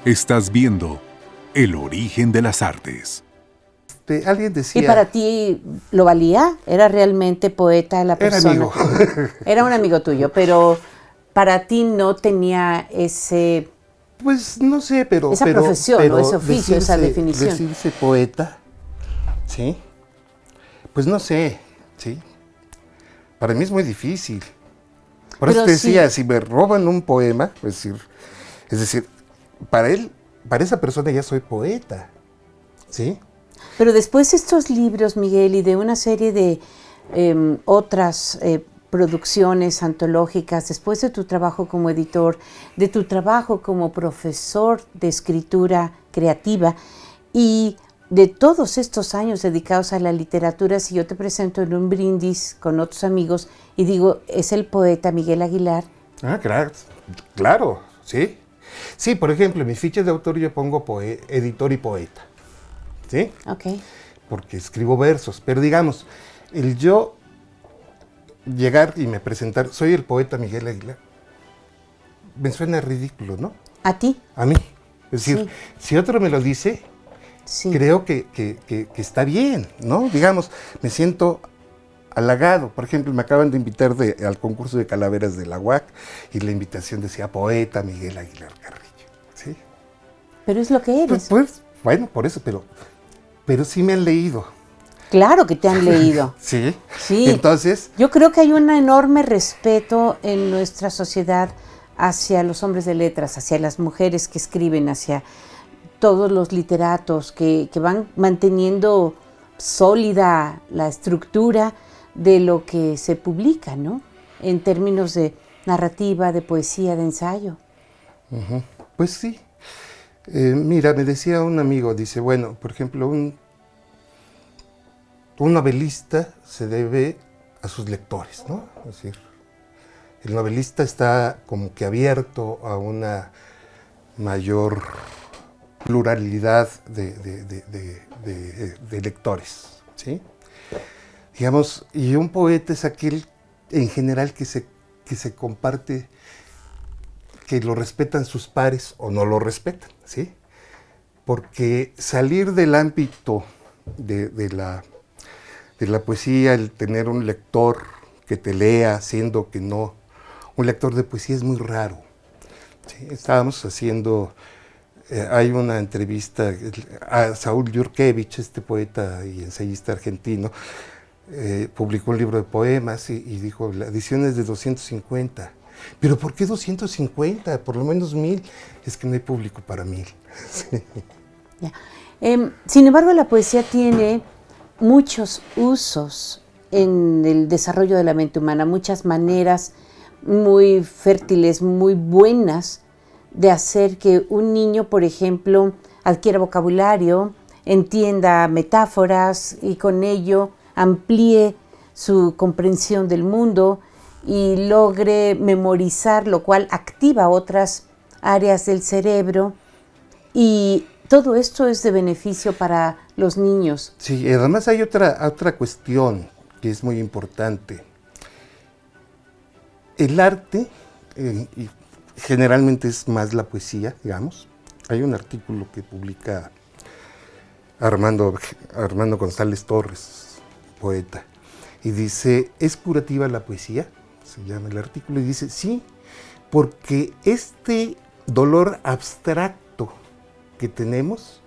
Estás viendo El origen de las artes. Alguien decía... ¿Y para ti lo valía? ¿Era realmente poeta la persona? Era amigo. Era un amigo tuyo, pero para ti no tenía ese... Pues no sé, pero... Esa profesión o ese oficio, esa definición. Decirse poeta, ¿sí? Pues no sé, ¿sí? Para mí es muy difícil. Por eso Pero te decía, sí. si me roban un poema, es decir, para él, para esa persona ya soy poeta, ¿sí? Pero después de estos libros, Miguel, y de una serie de otras producciones antológicas, después de tu trabajo como editor, de tu trabajo como profesor de escritura creativa y de todos estos años dedicados a la literatura, si yo te presento en un brindis con otros amigos y digo, es el poeta Miguel Aguilar. Ah, claro, sí. Sí, por ejemplo, en mi ficha de autor yo pongo editor y poeta, ¿sí? Ok. Porque escribo versos, pero digamos, el yo llegar y me presentar, soy el poeta Miguel Aguilar, me suena ridículo, ¿no? ¿A ti? A mí. Es decir, Sí. si otro me lo dice, Sí. creo que está bien, ¿no? Digamos, me siento halagado. Por ejemplo, me acaban de invitar al concurso de calaveras de la UAC y la invitación decía poeta Miguel Aguilar Carrillo, ¿sí? Pero es lo que eres. Pues, bueno, por eso, pero sí me han leído. Claro que te han leído. Sí. Sí. Entonces, Yo creo que hay un enorme respeto en nuestra sociedad hacia los hombres de letras, hacia las mujeres que escriben, hacia todos los literatos que van manteniendo sólida la estructura de lo que se publica, ¿no? En términos de narrativa, de poesía, de ensayo. pues sí. Mira, me decía un amigo, dice, bueno, por ejemplo, un novelista se debe a sus lectores, ¿no? Es decir, el novelista está como que abierto a una mayor pluralidad de lectores, ¿sí? Digamos, y un poeta es aquel en general que se comparte, que lo respetan sus pares o no lo respetan, ¿sí? Porque salir del ámbito de la poesía, el tener un lector que te lea, siendo que no, un lector de poesía es muy raro, ¿sí? Estábamos haciendo, hay una entrevista a Saúl Yurkevich, este poeta y ensayista argentino, publicó un libro de poemas y dijo, la edición es de 250. ¿Pero por qué 250? Por lo menos 1000. Es que no hay público para 1000. Sí. Ya. Sin embargo, la poesía tiene muchos usos en el desarrollo de la mente humana, muchas maneras muy fértiles, muy buenas de hacer que un niño, por ejemplo, adquiera vocabulario, entienda metáforas y con ello amplíe su comprensión del mundo y logre memorizar, lo cual activa otras áreas del cerebro. Y todo esto es de beneficio para los niños. Sí, además hay otra cuestión que es muy importante. El arte, y generalmente es más la poesía, digamos. Hay un artículo que publica Armando González Torres, poeta, y dice, ¿es curativa la poesía? Se llama el artículo, y dice, sí, porque este dolor abstracto que tenemos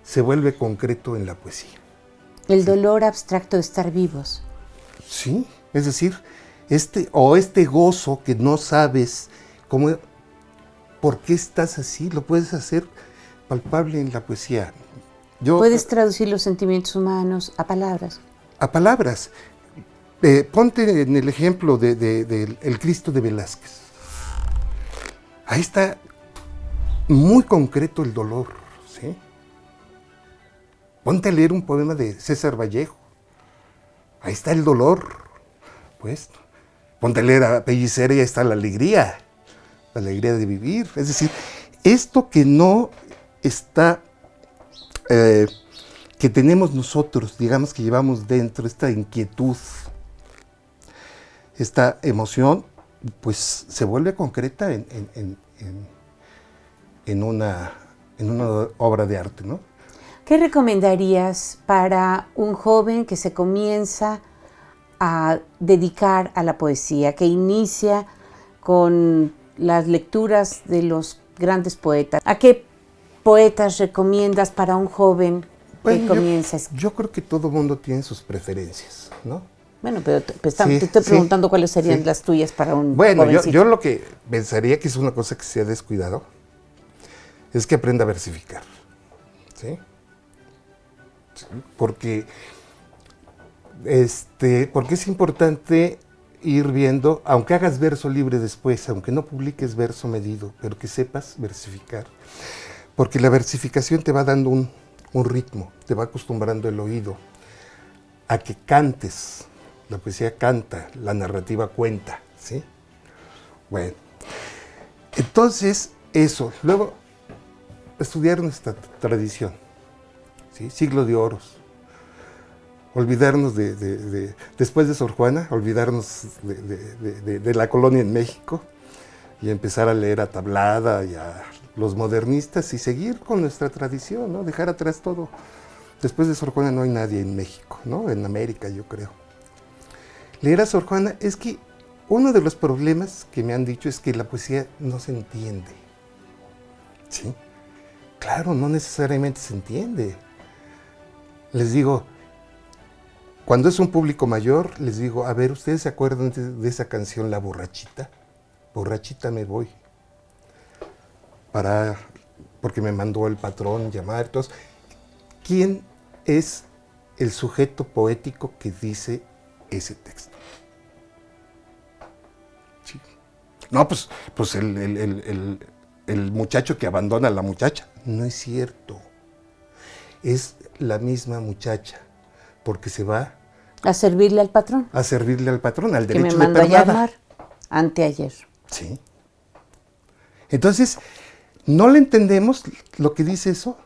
se vuelve concreto en la poesía. El dolor abstracto de estar vivos. Sí, es decir, este gozo que no sabes por qué estás así, lo puedes hacer palpable en la poesía. Puedes traducir los sentimientos humanos a palabras. A palabras. Ponte en el ejemplo del El Cristo de Velázquez. Ahí está muy concreto el dolor, ¿sí? Ponte a leer un poema de César Vallejo. Ahí está el dolor, pues. Ponte a leer a Pellicer y ahí está la alegría de vivir. Es decir, esto que no está, que tenemos nosotros, digamos que llevamos dentro, esta inquietud, esta emoción, pues se vuelve concreta en una obra de arte, ¿no? ¿Qué recomendarías para un joven que se comienza a dedicar a la poesía, que inicia con las lecturas de los grandes poetas? ¿A qué poetas recomiendas para un joven que comienza? Yo creo que todo mundo tiene sus preferencias, ¿no? Bueno, pero te estoy preguntando cuáles serían las tuyas para un jovencito. Yo lo que pensaría que es una cosa que se ha descuidado es que aprenda a versificar, ¿sí? Sí, porque es importante ir viendo, aunque hagas verso libre después, aunque no publiques verso medido, pero que sepas versificar. Porque la versificación te va dando un ritmo, te va acostumbrando el oído a que cantes. La poesía canta, la narrativa cuenta, ¿sí? Bueno, entonces eso. Luego, estudiar nuestra tradición, ¿sí? Siglo de oros. Olvidarnos después de Sor Juana, olvidarnos de la colonia en México y empezar a leer a Tablada y a los modernistas y seguir con nuestra tradición, ¿no? Dejar atrás todo. Después de Sor Juana no hay nadie en México, ¿no? En América, yo creo. Leer a Sor Juana, es que uno de los problemas que me han dicho es que la poesía no se entiende. ¿Sí? Claro, no necesariamente se entiende. Les digo, cuando es un público mayor, les digo, a ver, ¿ustedes se acuerdan de esa canción La Borrachita? Borrachita me voy. Porque me mandó el patrón llamar. Entonces, ¿quién es el sujeto poético que dice ese texto? Sí. No, pues el muchacho que abandona a la muchacha. No es cierto. Es la misma muchacha, porque se va a servirle al patrón. A servirle al patrón, al derecho de que me mandó a llamar anteayer. Sí. Entonces, no le entendemos lo que dice eso.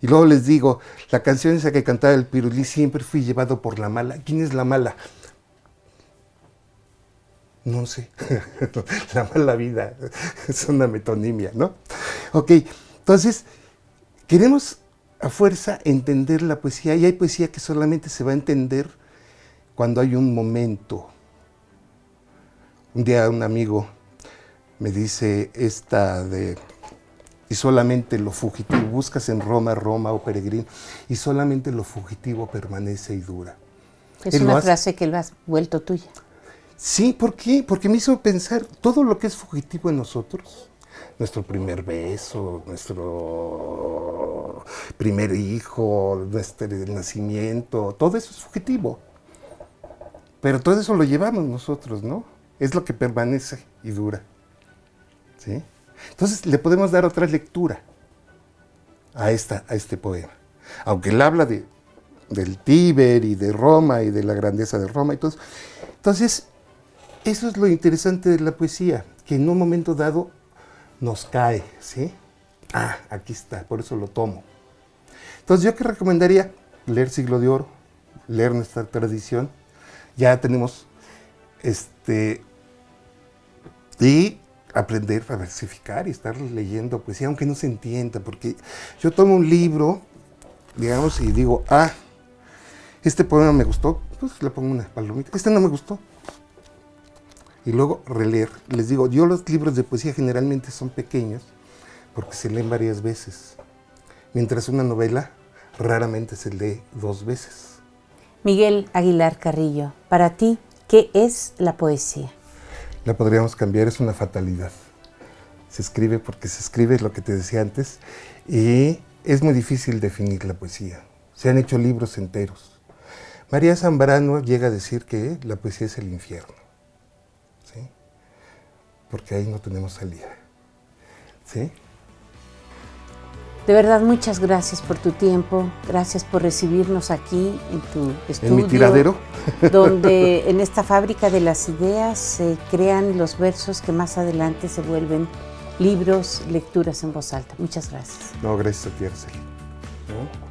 Y luego les digo, la canción esa que cantaba el Pirulí, siempre fui llevado por la mala. ¿Quién es la mala? No sé. La mala vida. Es una metonimia, ¿no? Ok, entonces, queremos a fuerza entender la poesía. Y hay poesía que solamente se va a entender cuando hay un momento. Un día un amigo me dice y solamente lo fugitivo, buscas en Roma, o peregrino, y solamente lo fugitivo permanece y dura. Es una frase que lo has vuelto tuya. Sí, ¿por qué? Porque me hizo pensar todo lo que es fugitivo en nosotros. Nuestro primer beso, nuestro primer hijo, nuestro nacimiento, todo eso es fugitivo. Pero todo eso lo llevamos nosotros, ¿no? Es lo que permanece y dura. ¿Sí? Entonces le podemos dar otra lectura a este poema. Aunque él habla del Tíber y de Roma y de la grandeza de Roma y todo eso. Entonces, eso es lo interesante de la poesía, que en un momento dado nos cae, ¿sí? Ah, aquí está, por eso lo tomo. Entonces, yo que recomendaría leer Siglo de Oro, leer nuestra tradición. Ya tenemos y aprender a versificar y estar leyendo poesía, aunque no se entienda, porque yo tomo un libro, digamos, y digo, este poema me gustó, pues le pongo una palomita, este no me gustó. Y luego releer. Les digo, yo los libros de poesía generalmente son pequeños, porque se leen varias veces, mientras una novela raramente se lee 2 veces. Miguel Aguilar Carrillo, para ti, ¿qué es la poesía? La podríamos cambiar, es una fatalidad. Se escribe porque se escribe, es lo que te decía antes, y es muy difícil definir la poesía. Se han hecho libros enteros. María Zambrano llega a decir que la poesía es el infierno, ¿sí? Porque ahí no tenemos salida, ¿sí? De verdad, muchas gracias por tu tiempo, gracias por recibirnos aquí en tu estudio. En mi tiradero. Donde en esta fábrica de las ideas se crean los versos que más adelante se vuelven libros, lecturas en voz alta. Muchas gracias. No, gracias a ti, Araceli. ¿No?